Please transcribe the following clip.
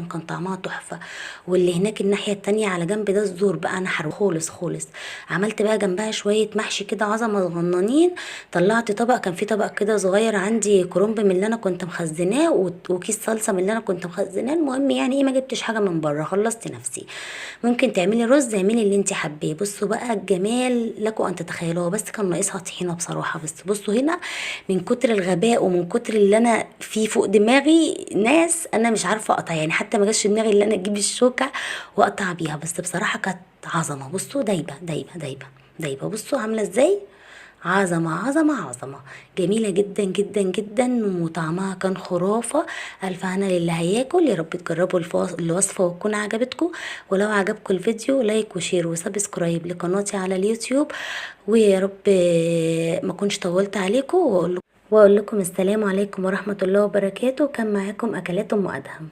كان طعمها تحفة. واللي هناك الناحية التانية على جنب ده الزور بقى انا حرو خالص خالص. عملت بقى جنبها شوية محشي كده عظمة صغننين. طلعت طبق، كان في طبق كده صغير عندي كرنب من اللي انا كنت مخزناه وكيس صلصة من اللي انا كنت مخزناه. المهم يعني ايه، ما جبتش حاجة من بره، خلصت نفسي. ممكن تعملي رز، اعملي اللي انت حباه. بصوا بقى الجمال لكم ان تتخيلوه، بس كان ناقصها طحينه بصراحه. بس بصوا هنا، من كتر الغباء ومن كتر اللي انا فيه فوق دماغي ناس، انا مش عارفه اقطع يعني، حتى ما جاش في دماغي اللي انا اجيب الشوكه واقطع بيها. بس بصراحه كانت عظمه. بصوا دايبه دايبه دايبه دايبه، بصوا عامله ازاي، عظمة عظمة عظمة. جميلة جدا جدا جدا وطعمها كان خرافة. ألف هنا للي هياكل. يا رب تجربوا الوصفة وتكون عجبتكم. ولو عجبكم الفيديو لايك وشير وسبسكرايب لقناتي على اليوتيوب. ويا رب ما كنتش طولت عليكم، واقول لكم السلام عليكم ورحمة الله وبركاته. كان معاكم أكلات أم أدهم.